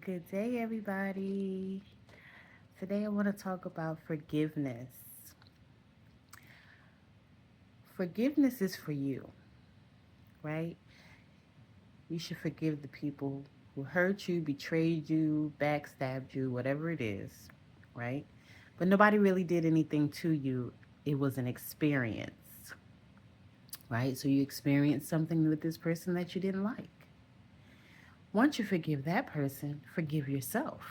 Good day, everybody. Today, I want to talk about forgiveness. Forgiveness is for you, right? You should forgive the people who hurt you, betrayed you, backstabbed you, whatever it is, right? But nobody really did anything to you. It was an experience, right? So you experienced something with this person that you didn't like. Once you forgive that person, forgive yourself,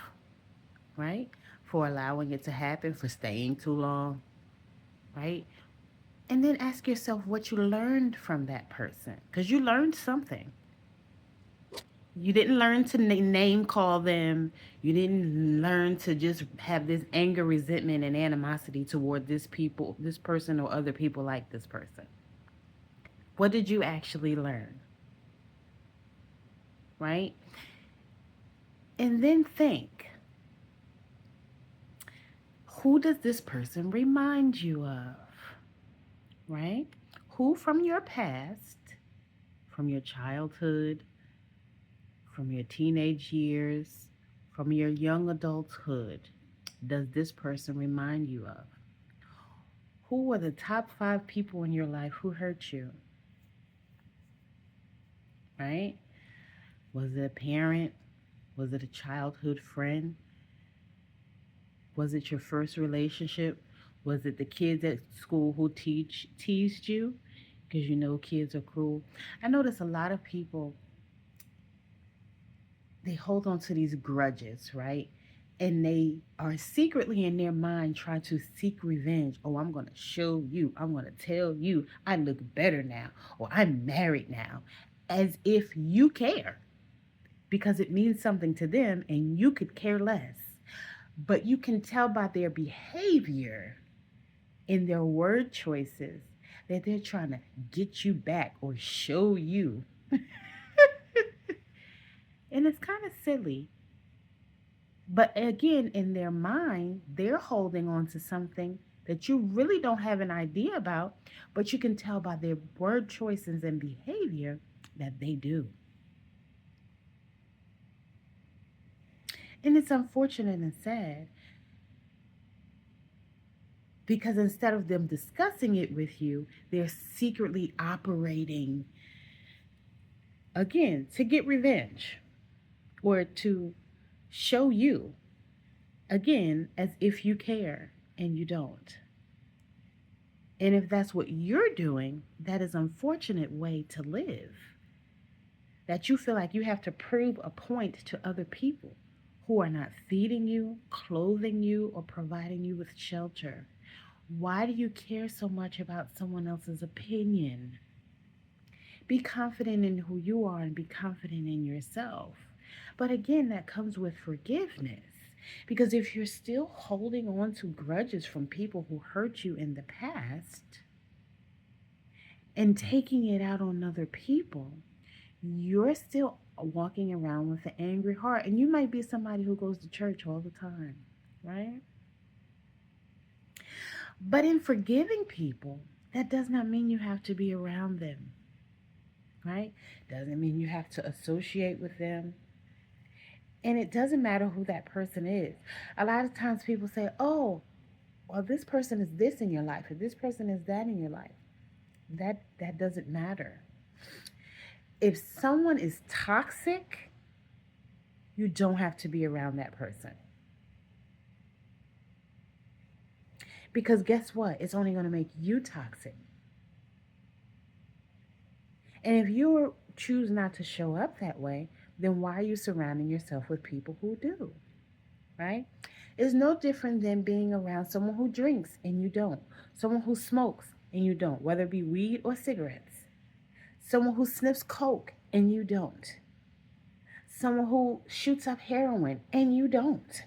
right? For allowing it to happen, for staying too long, right? And then ask yourself what you learned from that person, because you learned something. You didn't learn to name call them. You didn't learn to just have this anger, resentment, and animosity toward this person, or other people like this person. What did you actually learn, right? And then think, who does this person remind you of, right? Who from your past, from your childhood, from your teenage years, from your young adulthood, does this person remind you of? Who were the top 5 people in your life who hurt you, right? Was it a parent? Was it a childhood friend? Was it your first relationship? Was it the kids at school who teased you? Because you know kids are cruel. I notice a lot of people, they hold on to these grudges, right? And they are secretly in their mind trying to seek revenge. Oh, I'm going to show you. I'm going to tell you I look better now, or I'm married now, as if you care, because it means something to them and you could care less. But you can tell by their behavior and their word choices that they're trying to get you back or show you. And it's kind of silly. But again, in their mind, they're holding on to something that you really don't have an idea about, but you can tell by their word choices and behavior that they do. And it's unfortunate and sad, because instead of them discussing it with you, they're secretly operating, again, to get revenge or to show you, again, as if you care and you don't. And if that's what you're doing, that is an unfortunate way to live. That you feel like you have to prove a point to other people who are not feeding you, clothing you, or providing you with shelter. Why do you care so much about someone else's opinion? Be confident in who you are and be confident in yourself. But again, that comes with forgiveness. Because if you're still holding on to grudges from people who hurt you in the past and taking it out on other people, you're still walking around with an angry heart. And you might be somebody who goes to church all the time, right? But in forgiving people, that does not mean you have to be around them, right? Doesn't mean you have to associate with them. And it doesn't matter who that person is. A lot of times people say, oh, well, this person is this in your life, or this person is that in your life. That doesn't matter. If someone is toxic, you don't have to be around that person. Because guess what? It's only going to make you toxic. And if you choose not to show up that way, then why are you surrounding yourself with people who do? Right? It's no different than being around someone who drinks and you don't, someone who smokes and you don't, whether it be weed or cigarettes, someone who sniffs coke and you don't, someone who shoots up heroin and you don't.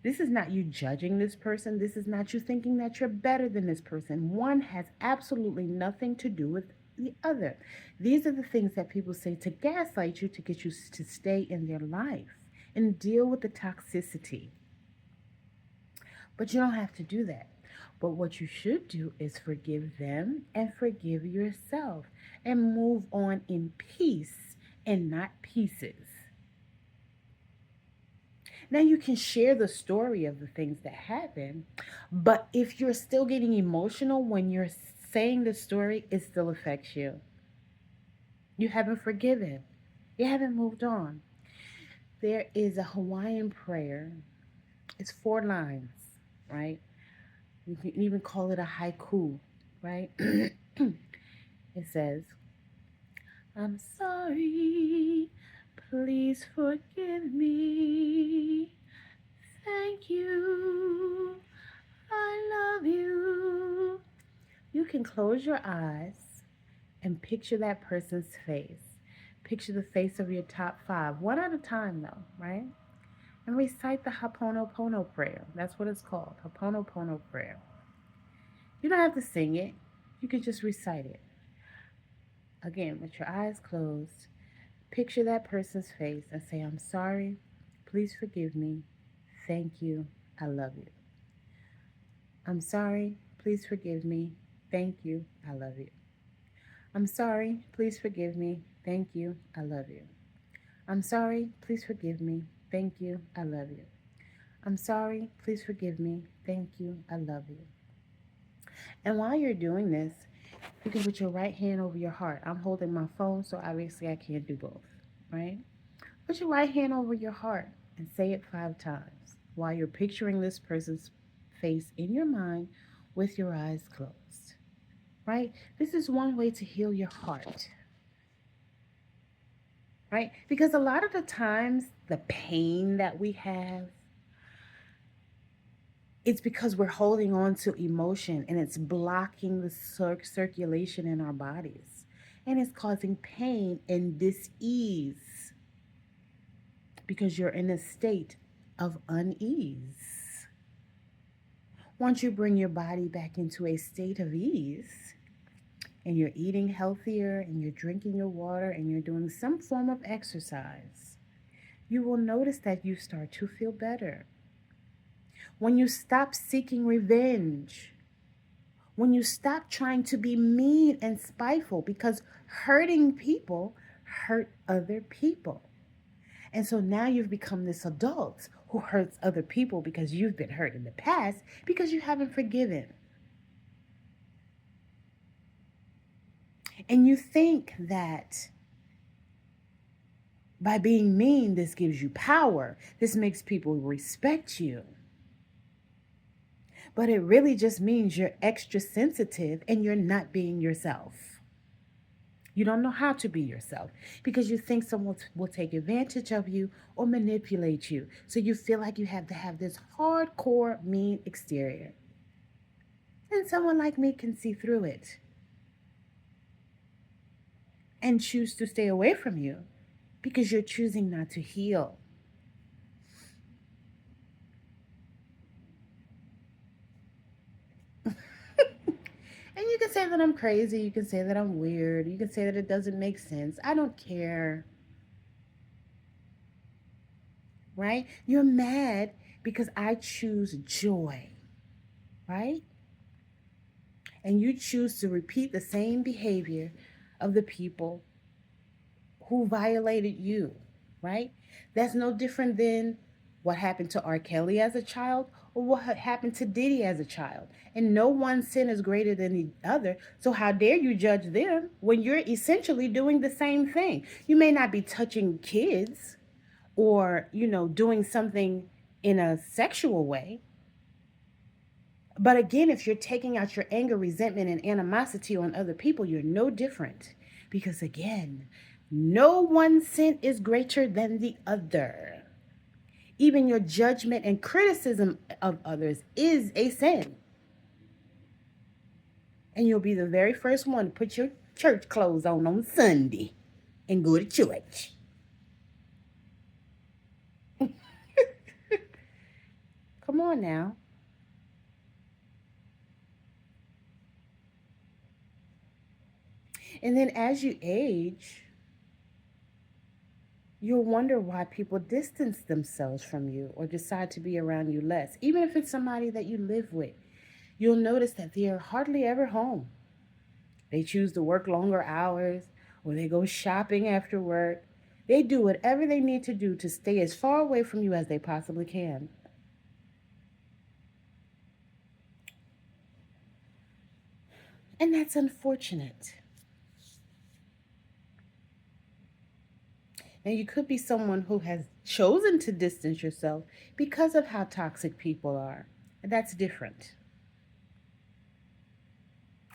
This is not you judging this person. This is not you thinking that you're better than this person. One has absolutely nothing to do with the other. These are the things that people say to gaslight you, to get you to stay in their life and deal with the toxicity. But you don't have to do that. But what you should do is forgive them and forgive yourself and move on in peace and not pieces. Now you can share the story of the things that happen, but if you're still getting emotional when you're saying the story, it still affects you. You haven't forgiven. You haven't moved on. There is a Hawaiian prayer. It's 4 lines, right? You can even call it a haiku, right? It says, I'm sorry, please forgive me. Thank you, I love you. You can close your eyes and picture that person's face. Picture the face of your top 5, one at a time though, right? And recite the Hoponopo Prayer. That's what it's called, Hoponopo Prayer. You don't have to sing it. You can just recite it. Again, with your eyes closed, picture that person's face and say, I'm sorry, please forgive me, thank you, I love you. I'm sorry, please forgive me, thank you, I love you. I'm sorry, please forgive me, thank you, I love you. I'm sorry, please forgive me, thank you, I love you. I'm sorry, please forgive me, thank you, I love you. And while you're doing this, you can put your right hand over your heart. I'm holding my phone, so obviously I can't do both, right? Put your right hand over your heart and say it 5 times while you're picturing this person's face in your mind with your eyes closed, right? This is one way to heal your heart, right? Because a lot of the times, the pain that we have, it's because we're holding on to emotion and it's blocking the circulation in our bodies. And it's causing pain and dis-ease because you're in a state of unease. Once you bring your body back into a state of ease and you're eating healthier and you're drinking your water and you're doing some form of exercise, you will notice that you start to feel better. When you stop seeking revenge, when you stop trying to be mean and spiteful, because hurting people hurt other people. And so now you've become this adult who hurts other people because you've been hurt in the past because you haven't forgiven. And you think that by being mean, this gives you power. This makes people respect you. But it really just means you're extra sensitive and you're not being yourself. You don't know how to be yourself because you think someone will take advantage of you or manipulate you. So you feel like you have to have this hardcore mean exterior. And someone like me can see through it and choose to stay away from you because you're choosing not to heal. And you can say that I'm crazy. You can say that I'm weird. You can say that it doesn't make sense. I don't care. Right? You're mad because I choose joy. Right? And you choose to repeat the same behavior of the people who violated you. Right? That's no different than what happened to R. Kelly as a child or what happened to Diddy as a child. And no one sin is greater than the other. So how dare you judge them when you're essentially doing the same thing? You may not be touching kids or, doing something in a sexual way. But again, if you're taking out your anger, resentment, and animosity on other people, you're no different. Because again, no one sin is greater than the other. Even your judgment and criticism of others is a sin. And you'll be the very first one to put your church clothes on Sunday and go to church. Come on now. And then as you age, you'll wonder why people distance themselves from you or decide to be around you less. Even if it's somebody that you live with, you'll notice that they are hardly ever home. They choose to work longer hours or they go shopping after work. They do whatever they need to do to stay as far away from you as they possibly can. And that's unfortunate. And you could be someone who has chosen to distance yourself because of how toxic people are. And that's different.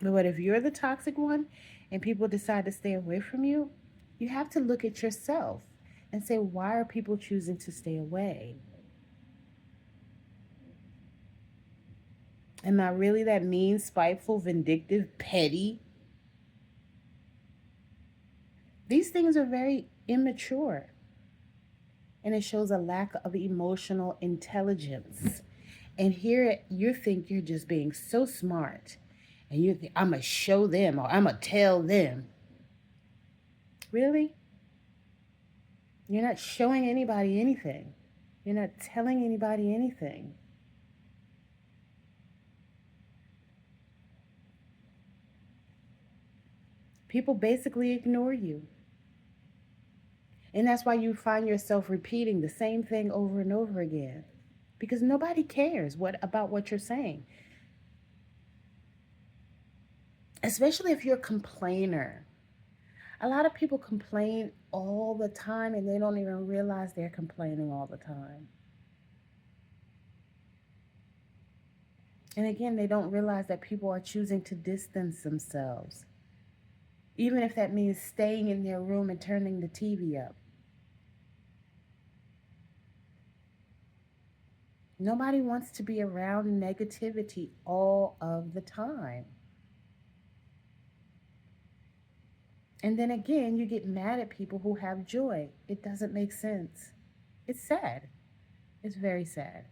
But what if you're the toxic one and people decide to stay away from you? You have to look at yourself and say, why are people choosing to stay away? Am I really that mean, spiteful, vindictive, petty? These things are very immature. And it shows a lack of emotional intelligence. And here you think you're just being so smart. And you think, I'm going to show them or I'm going to tell them. Really? You're not showing anybody anything. You're not telling anybody anything. People basically ignore you. And that's why you find yourself repeating the same thing over and over again. Because nobody cares about what you're saying. Especially if you're a complainer. A lot of people complain all the time and they don't even realize they're complaining all the time. And again, they don't realize that people are choosing to distance themselves. Even if that means staying in their room and turning the TV up. Nobody wants to be around negativity all of the time. And then again, you get mad at people who have joy. It doesn't make sense. It's sad. It's very sad.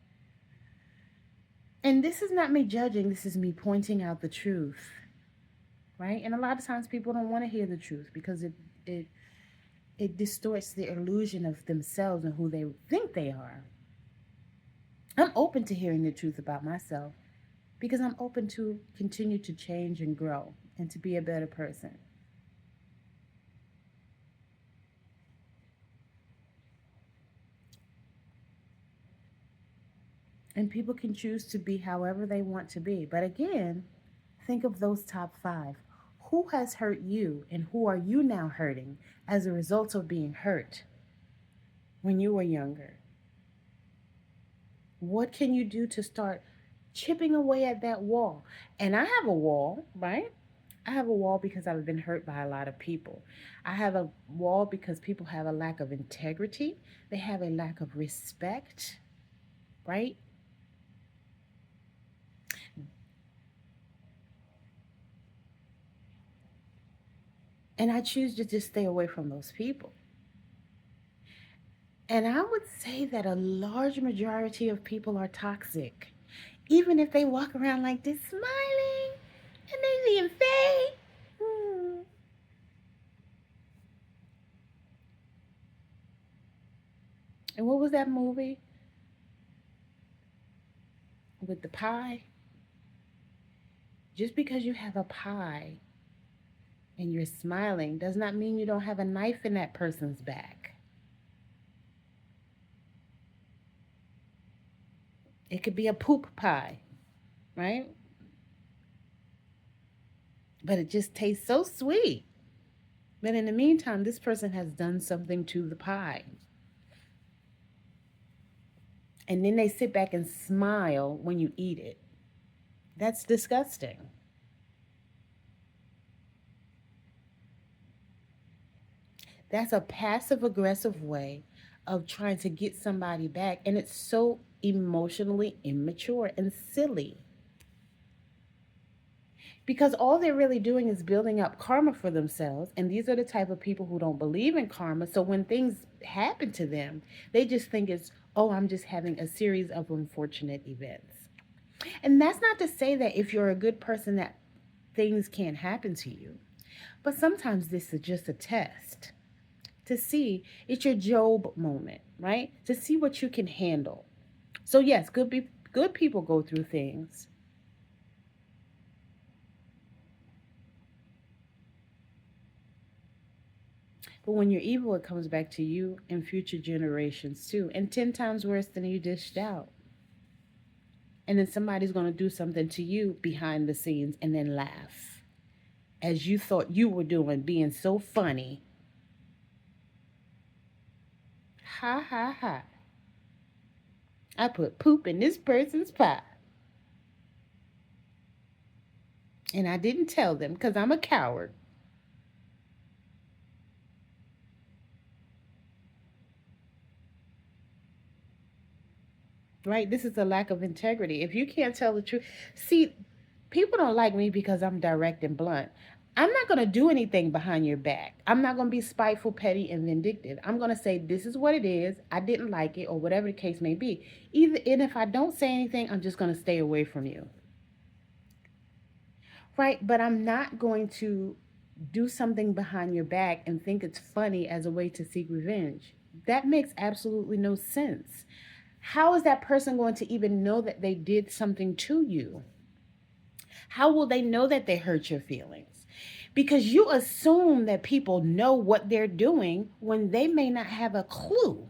And this is not me judging. This is me pointing out the truth. Right? And a lot of times people don't want to hear the truth because it distorts the illusion of themselves and who they think they are. I'm open to hearing the truth about myself because I'm open to continue to change and grow and to be a better person. And people can choose to be however they want to be. But again, think of those top 5. Who has hurt you and who are you now hurting as a result of being hurt when you were younger? What can you do to start chipping away at that wall? And I have a wall, right? I have a wall because I've been hurt by a lot of people. I have a wall because people have a lack of integrity. They have a lack of respect, right? And I choose to just stay away from those people. And I would say that a large majority of people are toxic. Even if they walk around like this smiling and they being fake. And what was that movie? With the pie? Just because you have a pie and you're smiling does not mean you don't have a knife in that person's back. It could be a poop pie, right? But it just tastes so sweet. But in the meantime, this person has done something to the pie. And then they sit back and smile when you eat it. That's disgusting. That's a passive aggressive way of trying to get somebody back. And it's so emotionally immature and silly. Because all they're really doing is building up karma for themselves. And these are the type of people who don't believe in karma. So when things happen to them, they just think it's, oh, I'm just having a series of unfortunate events. And that's not to say that if you're a good person that things can't happen to you. But sometimes this is just a test to see. It's your Job moment, right? To see what you can handle. So yes, good people go through things. But when you're evil, it comes back to you and future generations too, and 10 times worse than you dished out. And then somebody's going to do something to you behind the scenes and then laugh as you thought you were doing, being so funny. Ha ha ha. I put poop in this person's pie. And I didn't tell them because I'm a coward. Right? This is a lack of integrity. If you can't tell the truth, see, people don't like me because I'm direct and blunt. I'm not going to do anything behind your back. I'm not going to be spiteful, petty, and vindictive. I'm going to say, this is what it is. I didn't like it, or whatever the case may be. And if I don't say anything, I'm just going to stay away from you. Right? But I'm not going to do something behind your back and think it's funny as a way to seek revenge. That makes absolutely no sense. How is that person going to even know that they did something to you? How will they know that they hurt your feelings? Because you assume that people know what they're doing when they may not have a clue.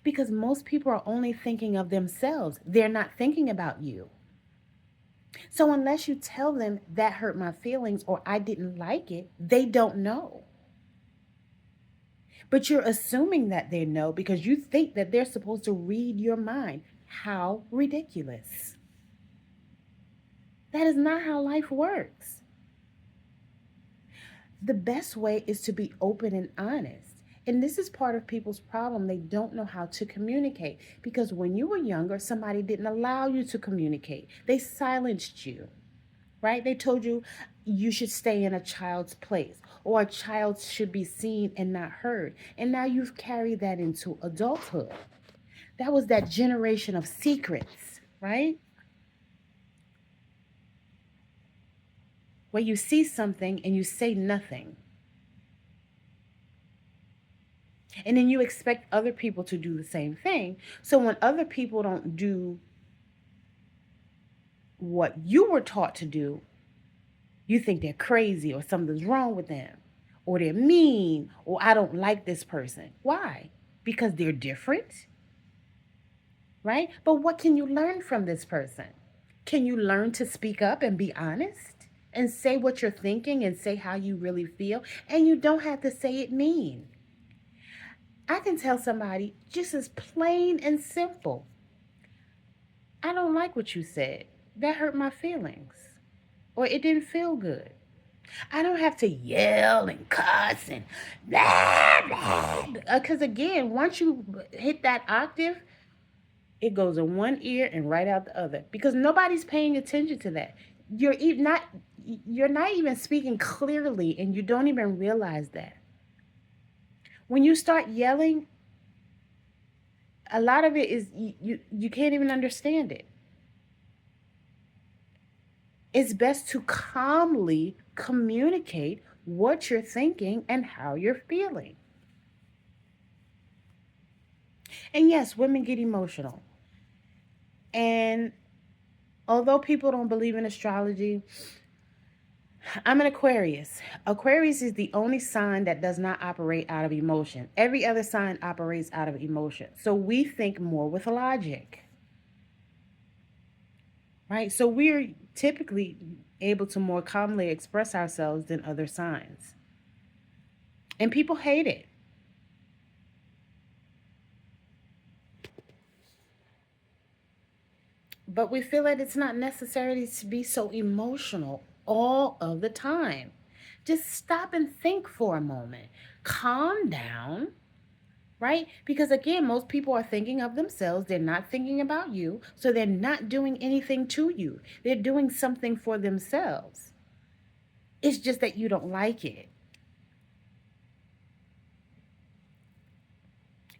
Because most people are only thinking of themselves, they're not thinking about you. So unless you tell them that hurt my feelings or I didn't like it, they don't know. But you're assuming that they know because you think that they're supposed to read your mind. How ridiculous. That is not how life works. The best way is to be open and honest. And this is part of people's problem. They don't know how to communicate because when you were younger, somebody didn't allow you to communicate. They silenced you, right? They told you you should stay in a child's place or a child should be seen and not heard. And now you've carried that into adulthood. That was that generation of secrets, right? Where you see something and you say nothing. And then you expect other people to do the same thing. So when other people don't do what you were taught to do, you think they're crazy or something's wrong with them or they're mean or I don't like this person. Why? Because they're different, right? But what can you learn from this person? Can you learn to speak up and be honest and say what you're thinking and say how you really feel? And you don't have to say it mean. I can tell somebody just as plain and simple, I don't like what you said. That hurt my feelings. Or it didn't feel good. I don't have to yell and cuss and blah, blah. Because again, once you hit that octave, it goes in one ear and right out the other. Because nobody's paying attention to that. You're not even speaking clearly and you don't even realize that. When you start yelling, a lot of it is you can't even understand it. It's best to calmly communicate what you're thinking and how you're feeling. And yes, women get emotional. And although people don't believe in astrology, I'm an Aquarius. Aquarius is the only sign that does not operate out of emotion. Every other sign operates out of emotion. So we think more with logic. Right? So we're typically able to more calmly express ourselves than other signs. And people hate it. But we feel that it's not necessary to be so emotional all of the time. Just stop and think for a moment. Calm down, right? Because again, most people are thinking of themselves. They're not thinking about you. So they're not doing anything to you. They're doing something for themselves. It's just that you don't like it.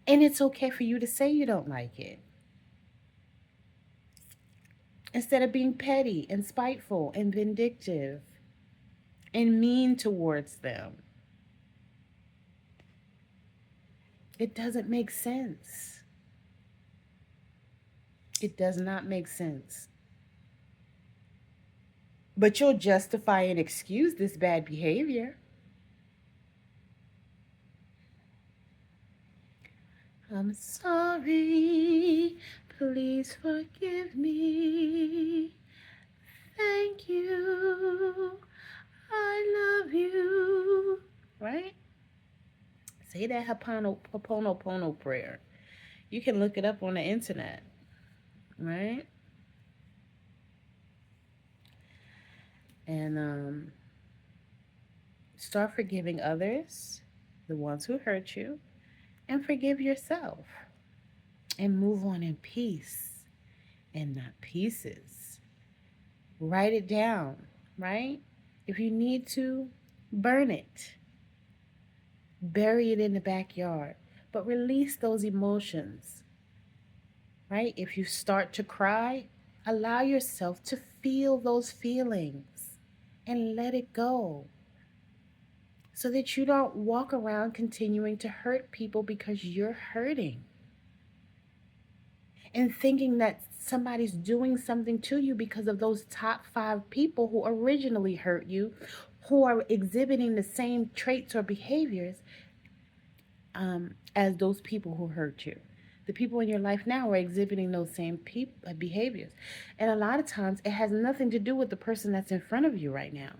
And it's okay for you to say you don't like it. Instead of being petty and spiteful and vindictive and mean towards them. It doesn't make sense. It does not make sense. But you'll justify and excuse this bad behavior. I'm sorry, please forgive me. Thank you, I love you. Right? Say that Hoponopo prayer. You can look it up on the internet, right? And start forgiving others, the ones who hurt you, and forgive yourself. And move on in peace and not pieces. Write it down, right? If you need to, burn it. Bury it in the backyard. But release those emotions, right? If you start to cry, allow yourself to feel those feelings and let it go, so that you don't walk around continuing to hurt people because you're hurting and thinking that somebody's doing something to you because of those top 5 people who originally hurt you, who are exhibiting the same traits or behaviors as those people who hurt you. The people in your life now are exhibiting those same behaviors. And a lot of times it has nothing to do with the person that's in front of you right now.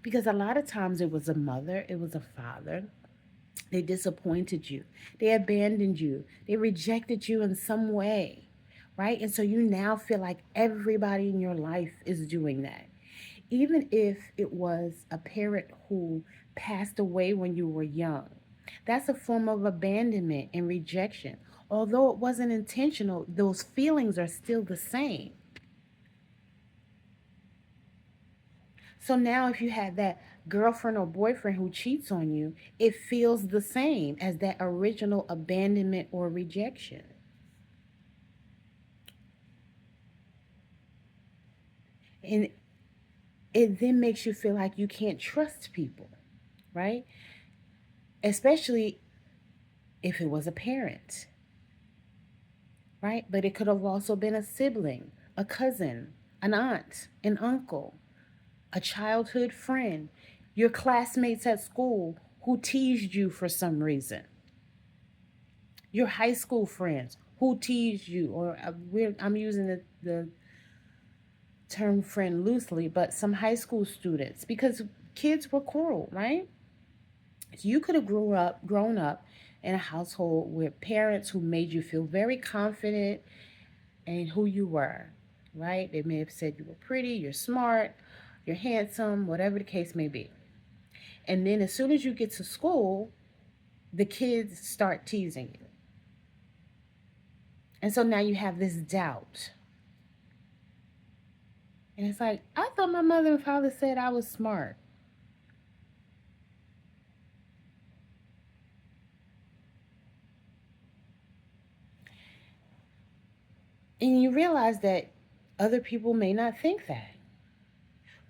Because a lot of times it was a mother, it was a father. They disappointed you. They abandoned you. They rejected you in some way, right? And so you now feel like everybody in your life is doing that. Even if it was a parent who passed away when you were young, that's a form of abandonment and rejection. Although it wasn't intentional, those feelings are still the same. So now if you had that girlfriend or boyfriend who cheats on you, it feels the same as that original abandonment or rejection. And it then makes you feel like you can't trust people, right? Especially if it was a parent, right? But it could have also been a sibling, a cousin, an aunt, an uncle, a childhood friend, your classmates at school who teased you for some reason, your high school friends who teased you, or I'm using the term friend loosely, but some high school students, because kids were cruel, right? So you could have grown up in a household with parents who made you feel very confident in who you were, right? They may have said you were pretty, you're smart, you're handsome, whatever the case may be. And then as soon as you get to school, the kids start teasing you. And so now you have this doubt. And it's like, I thought my mother and father said I was smart. And you realize that other people may not think that,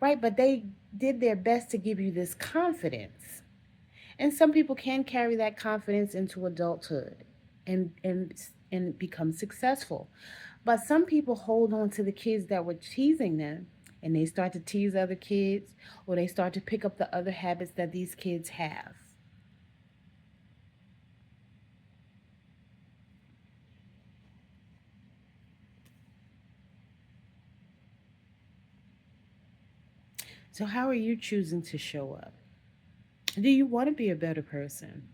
right? But they did their best to give you this confidence. And some people can carry that confidence into adulthood and become successful. But some people hold on to the kids that were teasing them, and they start to tease other kids, or they start to pick up the other habits that these kids have. So how are you choosing to show up? Do you want to be a better person?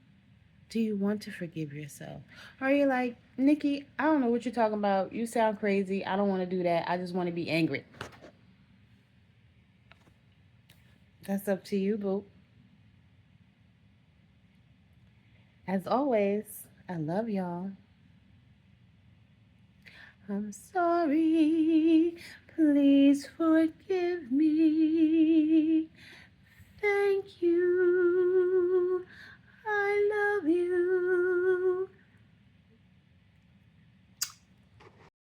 Do you want to forgive yourself? Or are you like, Nikki, I don't know what you're talking about. You sound crazy. I don't want to do that. I just want to be angry. That's up to you, boo. As always, I love y'all. I'm sorry. Please forgive me. Thank you.